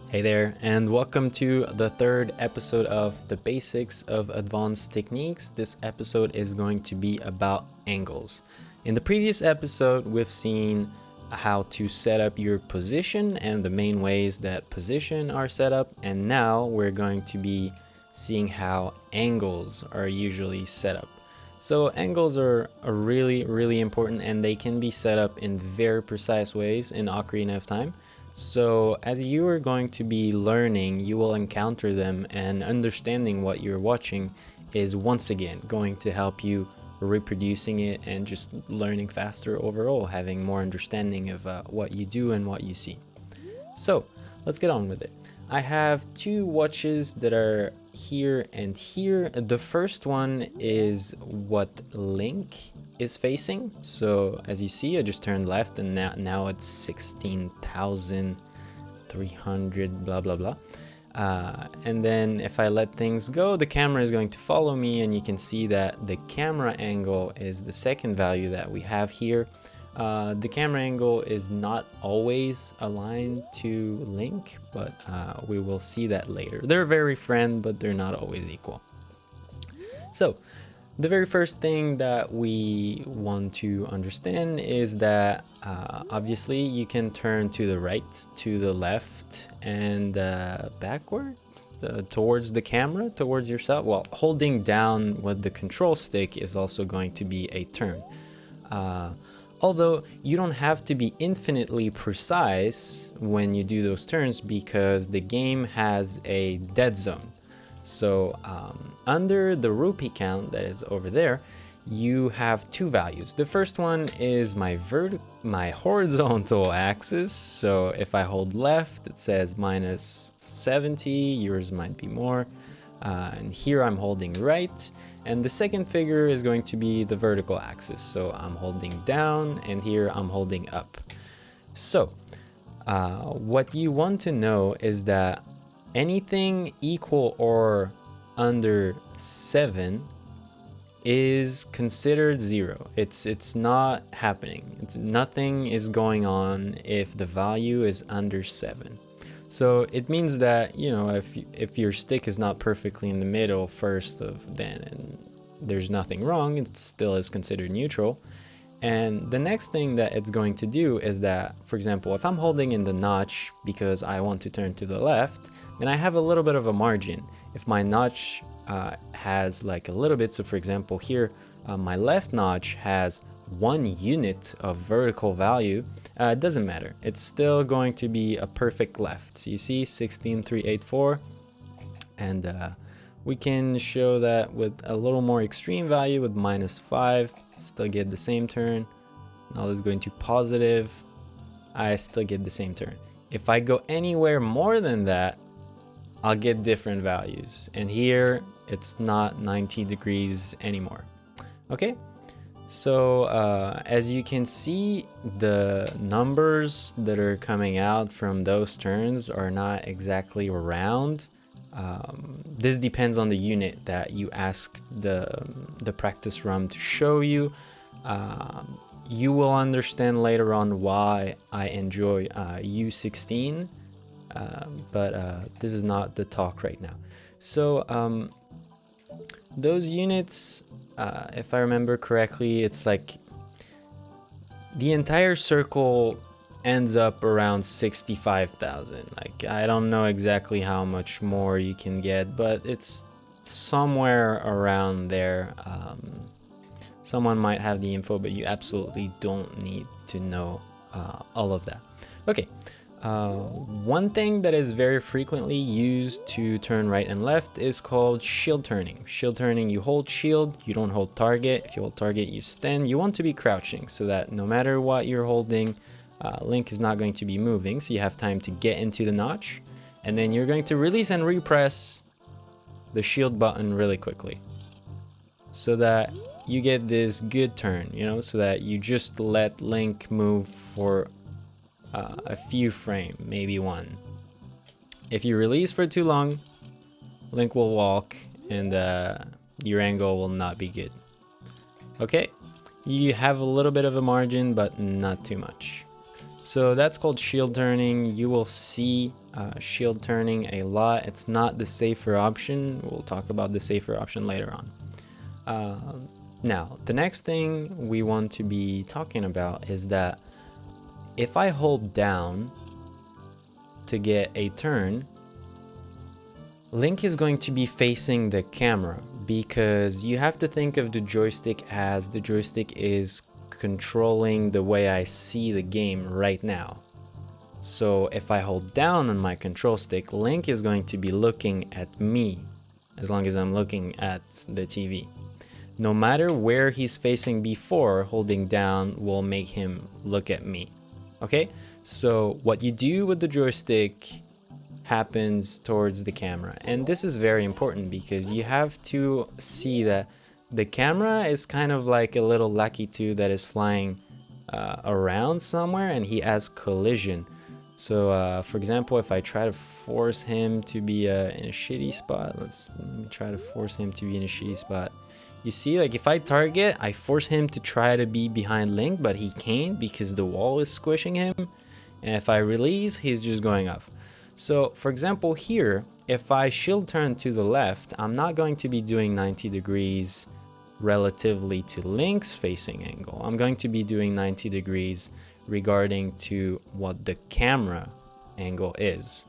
Hey there, and welcome to the third episode of the Basics of Advanced Techniques. This episode is going to be about angles. In the previous episode, we've seen how to set up your position and the main ways that position are set up, and now we're going to be seeing how angles are usually set up. So angles are really important, and they can be set up in very precise ways in Ocarina of Time. So as you are going to be learning, you will encounter them, and understanding what you're watching is once again going to help you reproducing it and just learning faster overall, having more understanding of what you do and what you see. So let's get on with it. I have two watches that are here and here. The first one is what Link is facing. So as you see, I just turned left, and now it's 16,300 blah blah blah. And then if I let things go, the camera is going to follow me, and you can see that the camera angle is the second value that we have here. The camera angle is not always aligned to Link, but we will see that later. They're very friend, but they're not always equal. So the very first thing that we want to understand is that obviously you can turn to the right, to the left, and backward towards the camera, towards yourself. Well, holding down with the control stick is also going to be a turn. Although you don't have to be infinitely precise when you do those turns, because the game has a dead zone. So under the rupee count that is over there, you have two values. The first one is my horizontal axis. So if I hold left, it says minus 70, yours might be more. And here I'm holding right. And the second figure is going to be the vertical axis. So I'm holding down, and here I'm holding up. So what you want to know is that anything equal or under 7 is considered 0. It's not happening. Nothing is going on if the value is under 7. So it means that, you know, if your stick is not perfectly in the middle first of then, and there's nothing wrong, it still is considered neutral. And the next thing that it's going to do is that, for example, if I'm holding in the notch because I want to turn to the left, then I have a little bit of a margin. If my notch has like a little bit, so for example here, my left notch has 1 unit of vertical value, it doesn't matter. It's still going to be a perfect left. So you see 16,384, and we can show that with a little more extreme value with -5, still get the same turn. Now let's go into positive, I still get the same turn. If I go anywhere more than that, I'll get different values, and here it's not 90 degrees anymore. Okay, so as you can see, the numbers that are coming out from those turns are not exactly round. This depends on the unit that you ask the practice ROM to show you. You will understand later on why I enjoy U16, but this is not the talk right now. So those units, if I remember correctly, it's like the entire circle ends up around 65,000. Like, I don't know exactly how much more you can get, but it's somewhere around there. Someone might have the info, but you absolutely don't need to know all of that. Okay. One thing that is very frequently used to turn right and left is called shield turning. Shield turning, you hold shield, you don't hold target. If you hold target, you stand. You want to be crouching so that no matter what you're holding, Link is not going to be moving, so you have time to get into the notch, and then you're going to release and repress the shield button really quickly so that you get this good turn, you know, so that you just let Link move for a few frames, maybe one. If you release for too long, Link will walk, and your angle will not be good. Okay, you have a little bit of a margin, but not too much. So that's called shield turning. You will see shield turning a lot. It's not the safer option. We'll talk about the safer option later on. Now, the next thing we want to be talking about is that if I hold down to get a turn, Link is going to be facing the camera, because you have to think of the joystick as the joystick is controlling the way I see the game right now. So if I hold down on my control stick, Link is going to be looking at me as long as I'm looking at the TV. No matter where he's facing before, holding down will make him look at me. Okay? So what you do with the joystick happens towards the camera, and this is very important because you have to see that the camera is kind of like a little Lakitu that is flying around somewhere, and he has collision. So for example, if I try to force him to be in a shitty spot, let me try to force him to be in a shitty spot. You see, like if I target, I force him to try to be behind Link, but he can't because the wall is squishing him, and if I release, he's just going off. So for example here, if I shield turn to the left, I'm not going to be doing 90 degrees relatively to Link's facing angle. I'm going to be doing 90 degrees regarding to what the camera angle is.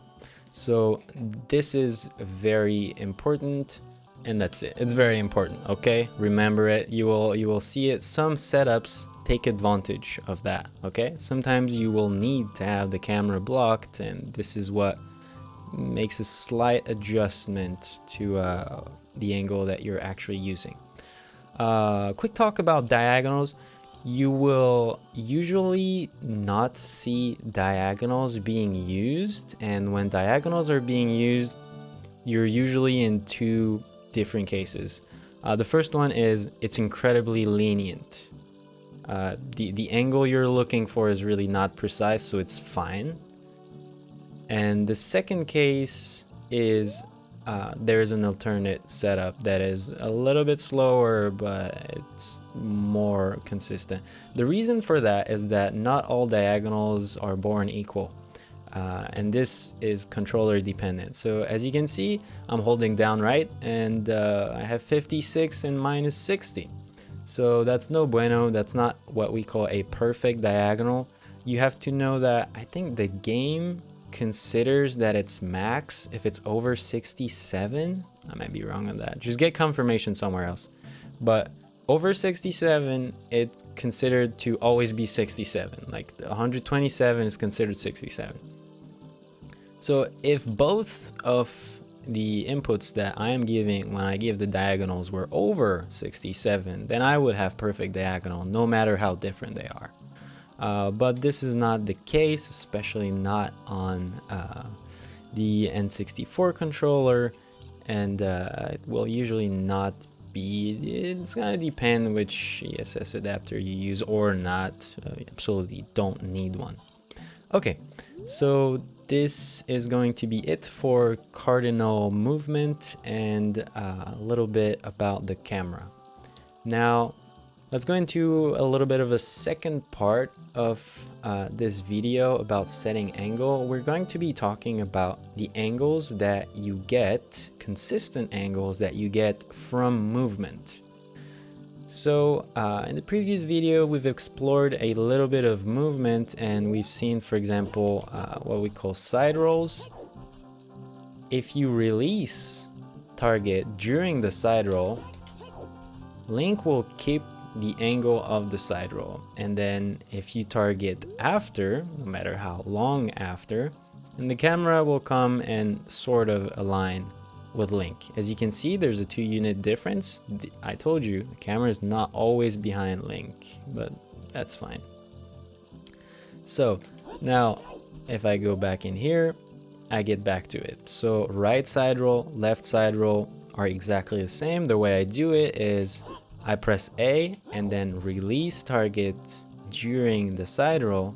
So this is very important, and that's it. It's very important, okay? Remember it. You will see it. Some setups take advantage of that, okay? Sometimes you will need to have the camera blocked, and this is what makes a slight adjustment to the angle that you're actually using. Quick talk about diagonals. You will usually not see diagonals being used, and when diagonals are being used, you're usually in two different cases. The first one is it's incredibly lenient. The angle you're looking for is really not precise, so it's fine. And the second case is there's an alternate setup that is a little bit slower, but it's more consistent. The reason for that is that not all diagonals are born equal, and this is controller dependent. So as you can see, I'm holding down right, and I have 56 and minus 60. So that's no bueno. That's not what we call a perfect diagonal. You have to know that I think the game considers that it's max if it's over 67. I might be wrong on that. Just get confirmation somewhere else. But over 67, it's considered to always be 67. Like 127 is considered 67. So if both of the inputs that I am giving when I give the diagonals were over 67, then I would have perfect diagonal no matter how different they are. But this is not the case, especially not on the N64 controller, and it will usually not be. It's gonna depend which ESS adapter you use or not. You absolutely don't need one. Okay, so this is going to be it for cardinal movement and a little bit about the camera. Now, let's go into a little bit of a second part of this video about setting angle. We're going to be talking about the angles that you get, consistent angles that you get from movement. So in the previous video, we've explored a little bit of movement, and we've seen, for example, what we call side rolls. If you release target during the side roll, Link will keep the angle of the side roll, and then if you target after, no matter how long after, and the camera will come and sort of align with Link. As you can see, there's a 2-unit difference. I told you the camera is not always behind Link, but that's fine. So now if I go back in here, I get back to it. So right side roll, left side roll are exactly the same. The way I do it is I press A and then release target during the side roll,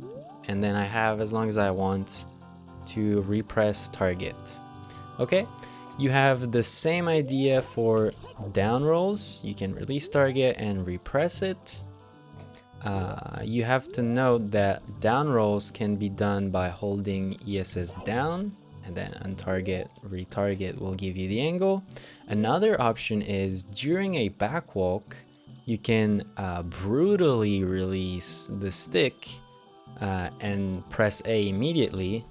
and then I have as long as I want to repress target. Okay, you have the same idea for down rolls. You can release target and repress it. you have to note that down rolls can be done by holding ESS down, and then untarget, retarget will give you the angle. Another option is during a backwalk, you can brutally release the stick and press A immediately,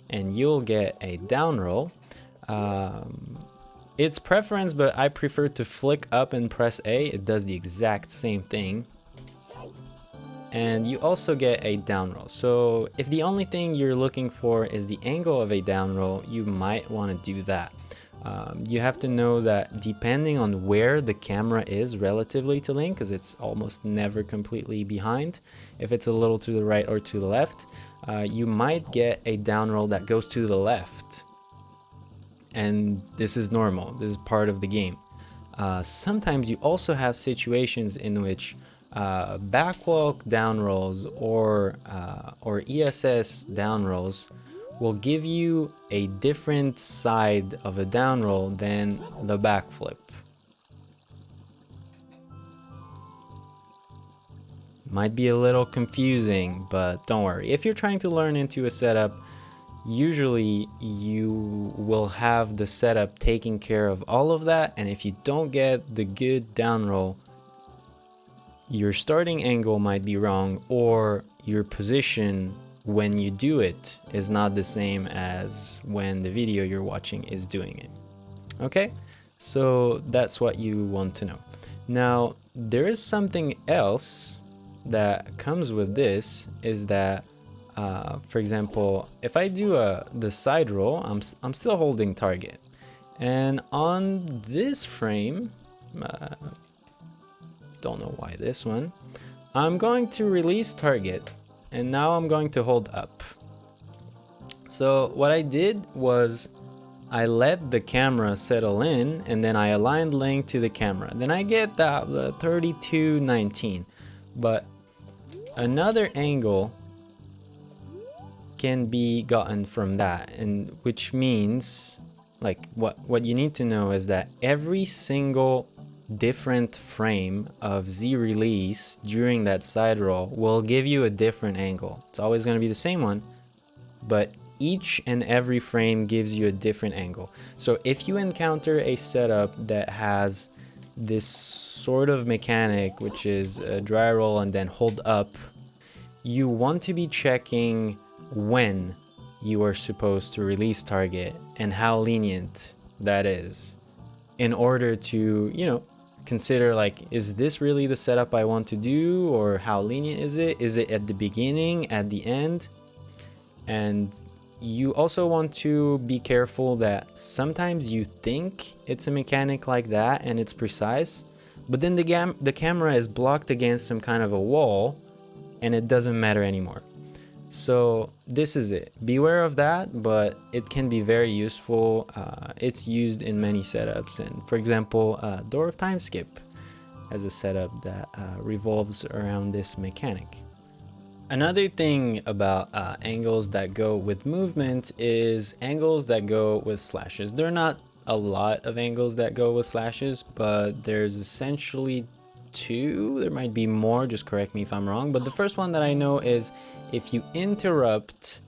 and you'll get a down roll. It's preference, but I prefer to flick up and press A. It does the exact same thing. And you also get a down roll. So if the only thing you're looking for is the angle of a down roll, you might want to do that. You have to know that depending on where the camera is relatively to Link, because it's almost never completely behind, if it's a little to the right or to the left, you might get a down roll that goes to the left. And this is normal. This is part of the game. Sometimes you also have situations in which backwalk down rolls or ESS down rolls will give you a different side of a down roll than the backflip. Might be a little confusing, but don't worry. If you're trying to learn into a setup, usually you will have the setup taking care of all of that, and if you don't get the good down roll, your starting angle might be wrong, or your position when you do it is not the same as when the video you're watching is doing it. Okay, so that's what you want to know. Now, there is something else that comes with this, is that for example, if I do the side roll, I'm still holding target, and on this frame, don't know why this one, I'm going to release target, and now I'm going to hold up. So what I did was I let the camera settle in, and then I aligned Link to the camera. Then I get the 32-19, but another angle can be gotten from that, and which means, like, what you need to know is that every single different frame of Z release during that side roll will give you a different angle. It's always going to be the same one, but each and every frame gives you a different angle. So if you encounter a setup that has this sort of mechanic, which is a dry roll and then hold up, you want to be checking when you are supposed to release target and how lenient that is, in order to, you know, consider, like, is this really the setup I want to do, or how lenient is it? Is it at the beginning, at the end? And you also want to be careful that sometimes you think it's a mechanic like that and it's precise, but then the camera is blocked against some kind of a wall and it doesn't matter anymore. So this is it. Beware of that, but it can be very useful. It's used in many setups, and for example, Door of Time Skip has a setup that revolves around this mechanic. Another thing about angles that go with movement is angles that go with slashes. There are not a lot of angles that go with slashes, but there's essentially two. There might be more, just correct me if I'm wrong, but the first one that I know is if you interrupt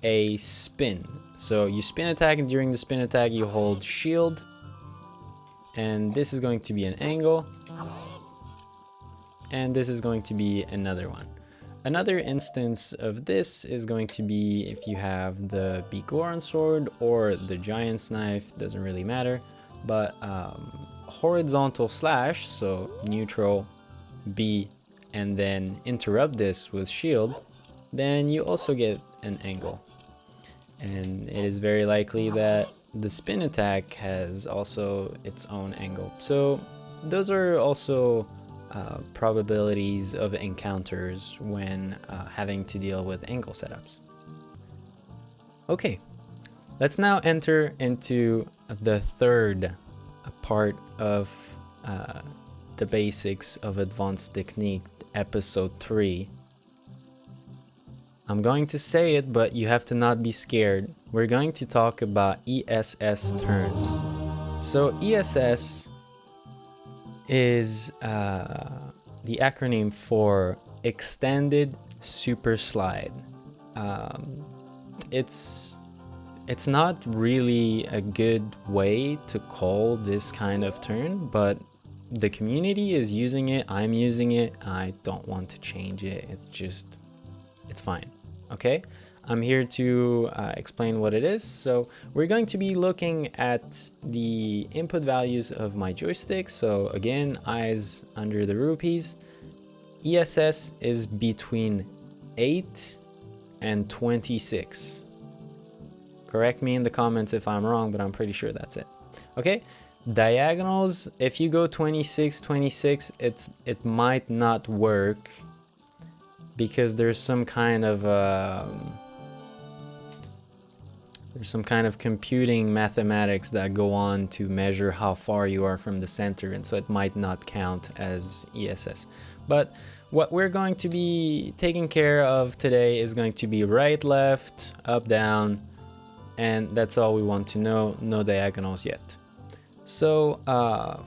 a spin. So you spin attack, and during the spin attack you hold shield, and this is going to be an angle, and this is going to be another one. Another instance of this is going to be if you have the Bigoran sword or the Giant's knife, doesn't really matter, but horizontal slash, so neutral B, and then interrupt this with shield, then you also get an angle. And it is very likely that the spin attack has also its own angle. So those are also probabilities of encounters when having to deal with angle setups. Okay, let's now enter into the third part of the basics of advanced technique, episode 3. I'm going to say it, but you have to not be scared. We're going to talk about Ess turns. So Ess is the acronym for extended super slide. It's not really a good way to call this kind of turn, but the community is using it. I'm using it. I don't want to change it. It's fine. Okay. I'm here to explain what it is. So we're going to be looking at the input values of my joystick. So again, eyes under the rupees. ESS is between 8 and 26. Correct me in the comments if I'm wrong, but I'm pretty sure that's it. Okay. Diagonals, if you go 26, 26, it might not work because there's some kind of computing mathematics that go on to measure how far you are from the center, and so it might not count as ESS. But what we're going to be taking care of today is going to be right, left, up, down, and that's all we want to know. No diagonals yet. So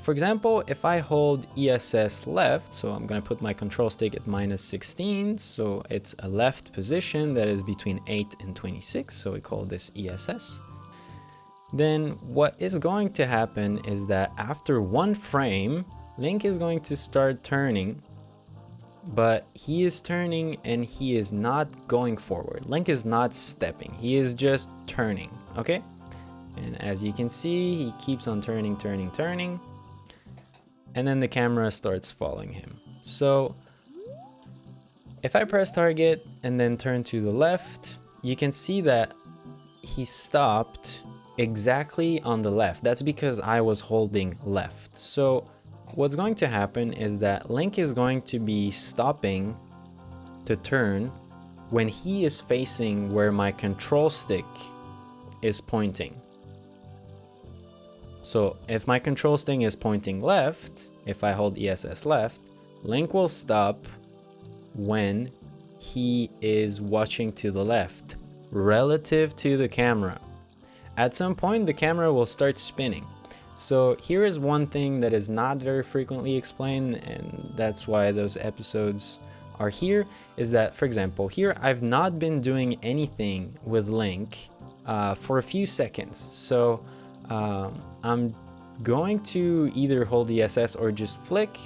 for example, if I hold ESS left, so I'm going to put my control stick at -16, so it's a left position that is between 8 and 26, so we call this ESS. Then what is going to happen is that after one frame, Link is going to start turning, but he is turning and he is not going forward. Link is not stepping, he is just turning, okay? And as you can see, he keeps on turning, turning, turning. And then the camera starts following him. So if I press target and then turn to the left, you can see that he stopped exactly on the left. That's because I was holding left. So what's going to happen is that Link is going to be stopping to turn when he is facing where my control stick is pointing. So if my control stick is pointing left, if I hold ESS left, Link will stop when he is watching to the left relative to the camera. At some point, the camera will start spinning. So here is one thing that is not very frequently explained, and that's why those episodes are here, is that, for example, here I've not been doing anything with Link for a few seconds. So I'm going to either hold ESS or just flick,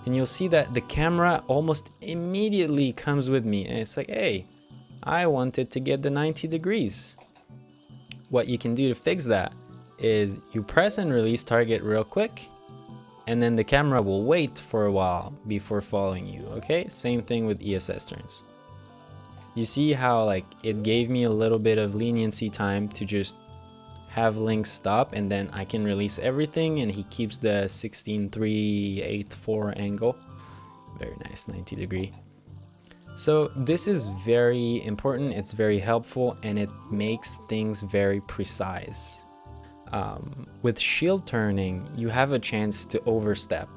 and you'll see that the camera almost immediately comes with me, and it's like, hey, I wanted to get the 90 degrees. What you can do to fix that is you press and release target real quick, and then the camera will wait for a while before following you. Okay, same thing with Ess Turns. You see how like it gave me a little bit of leniency time to just have Link stop, and then I can release everything and he keeps the 16:384 angle. Very nice, 90 degree. So this is very important, it's very helpful, and it makes things very precise. With shield turning, you have a chance to overstep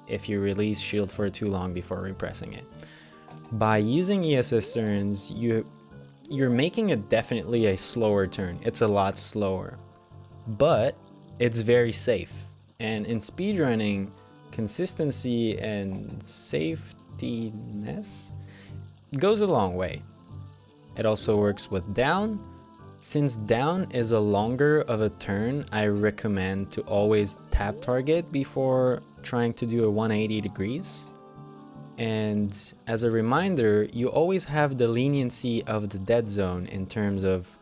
if you release shield for too long before repressing it. By using Ess Turns, you're making it definitely a slower turn. It's a lot slower, but it's very safe. And in speedrunning, consistency and safetyness goes a long way. It also works with down. Since down is a longer of a turn, I recommend to always tap target before trying to do a 180 degrees. And as a reminder, you always have the leniency of the dead zone in terms of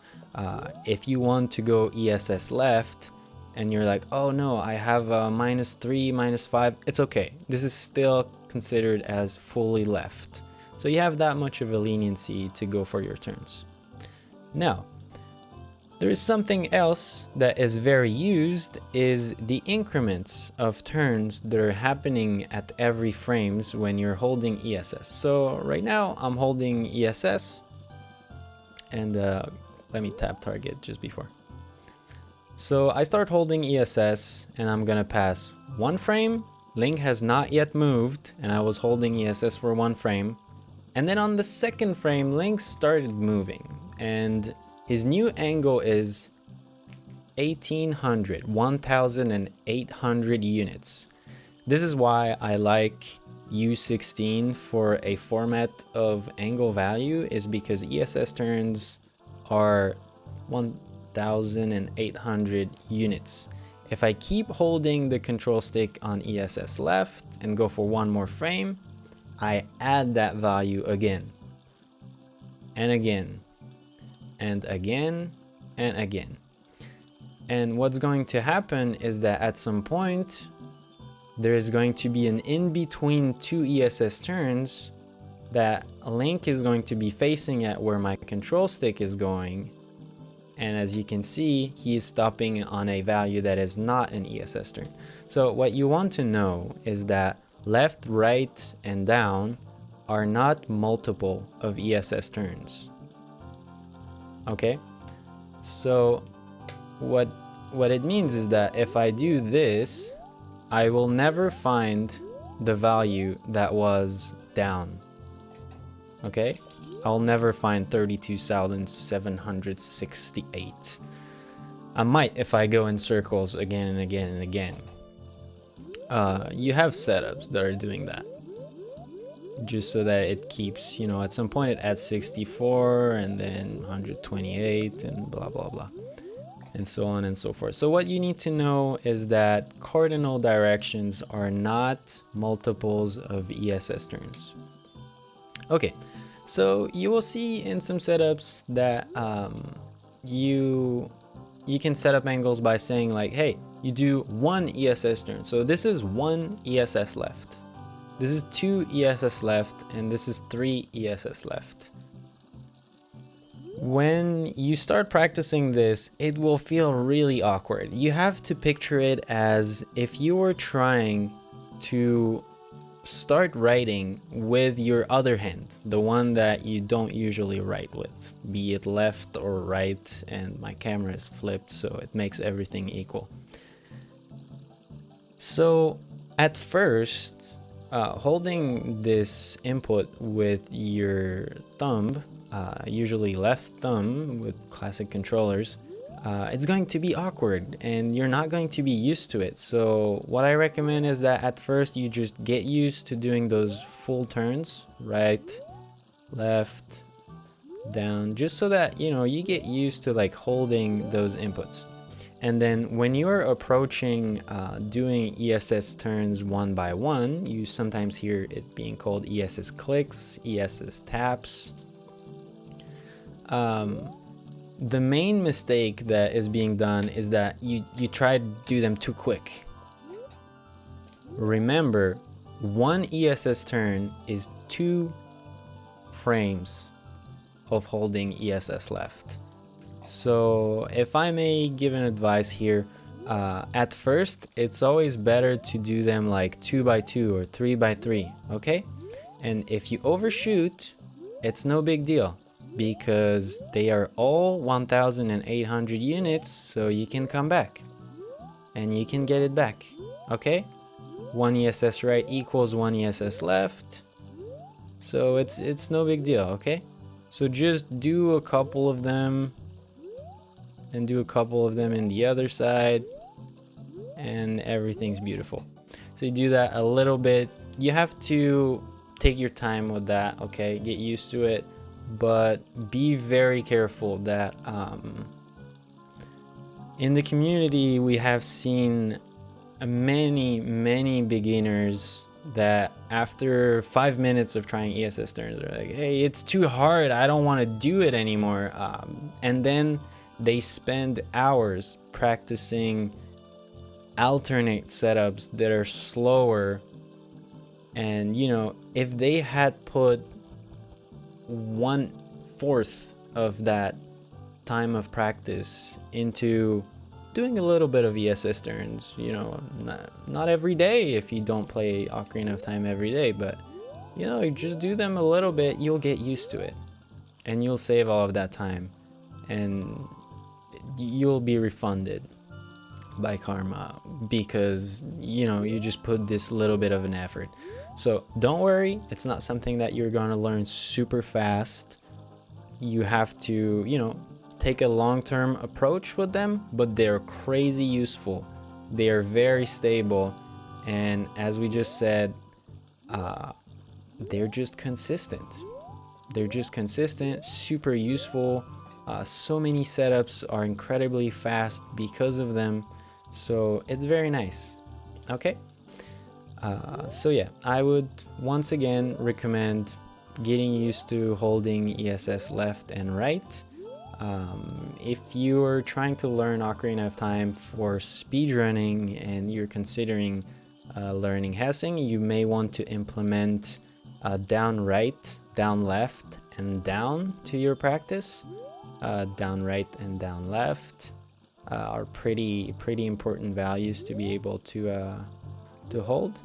if you want to go ESS left and you're like, oh no, I have a -3, -5, it's okay. This is still considered as fully left. So you have that much of a leniency to go for your turns. Now, there is something else that is very used, is the increments of turns that are happening at every frames when you're holding ESS. So right now I'm holding ESS, and let me tap target just before. So I start holding ESS and I'm gonna pass one frame. Link has not yet moved and I was holding ESS for one frame. And then on the second frame, Link started moving, and his new angle is 1800 units. This is why I like U16 for a format of angle value is because Ess turns are 1800 units. If I keep holding the control stick on Ess left and go for one more frame, I add that value again and again and again and again. And what's going to happen is that at some point there is going to be an in between two Ess turns that Link is going to be facing at where my control stick is going. And as you can see, he is stopping on a value that is not an Ess turn. So what you want to know is that left, right, and down are not multiple of Ess turns. Okay? So what it means is that if I do this, I will never find the value that was down. Okay? I'll never find 32,768. I might if I go in circles again and again and again. You have setups that are doing that, just so that it keeps, at some point it adds 64 and then 128 and blah blah blah, and so on and so forth. So what you need to know is that cardinal directions are not multiples of Ess turns. Okay, so you will see in some setups that you can set up angles by saying like, hey, you do one Ess turn. So this is one Ess left. This is two Ess left, and this is three Ess left. When you start practicing this, it will feel really awkward. You have to picture it as if you were trying to start writing with your other hand, the one that you don't usually write with, be it left or right, and my camera is flipped so it makes everything equal. So at first, holding this input with your thumb, usually left thumb with classic controllers, it's going to be awkward and you're not going to be used to it. So what I recommend is that at first you just get used to doing those full turns, right, left, down, just so that you get used to like holding those inputs. And then when you're approaching doing Ess turns one by one, you sometimes hear it being called Ess clicks, Ess taps. The main mistake that is being done is that you try to do them too quick. Remember, one Ess turn is 2 frames of holding Ess left. So if I may give an advice here, at first it's always better to do them like 2 by 2 or 3 by 3, okay? And if you overshoot, it's no big deal, because they are all 1800 units, so you can come back and you can get it back, okay? 1 Ess right equals 1 Ess left, so it's no big deal, okay? So just do a couple of them and do a couple of them in the other side, and everything's beautiful. So you do that a little bit. You have to take your time with that, okay? Get used to it, but be very careful that in the community we have seen many beginners that after 5 minutes of trying Ess turns are like, hey, it's too hard, I don't want to do it anymore, and then they spend hours practicing alternate setups that are slower. And if they had put 1/4 of that time of practice into doing a little bit of Ess turns, not every day if you don't play Ocarina of Time every day, but you just do them a little bit, you'll get used to it and you'll save all of that time and you'll be refunded by karma, because you just put this little bit of an effort. So don't worry, it's not something that you're gonna learn super fast. You have to take a long-term approach with them, but they're crazy useful. They are very stable, and as we just said, they're just consistent. They're just consistent, super useful. So many setups are incredibly fast because of them. So it's very nice. Okay. So yeah, I would once again recommend getting used to holding ESS left and right. If you're trying to learn Ocarina of Time for speedrunning and you're considering learning Hessing, you may want to implement down right, down left, and down to your practice. Down right and down left are pretty important values to be able to hold.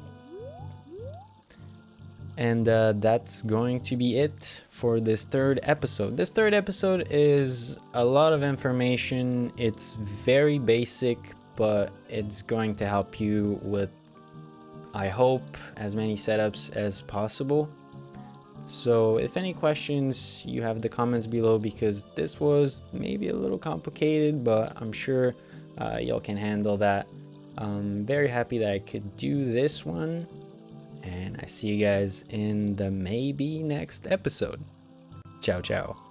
And that's going to be it for this third episode. This third episode is a lot of information. It's very basic, but it's going to help you with, I hope, as many setups as possible. So if any questions, you have the comments below, because this was maybe a little complicated, but I'm sure y'all can handle that. I'm very happy that I could do this one. And I see you guys in the maybe next episode. Ciao, ciao.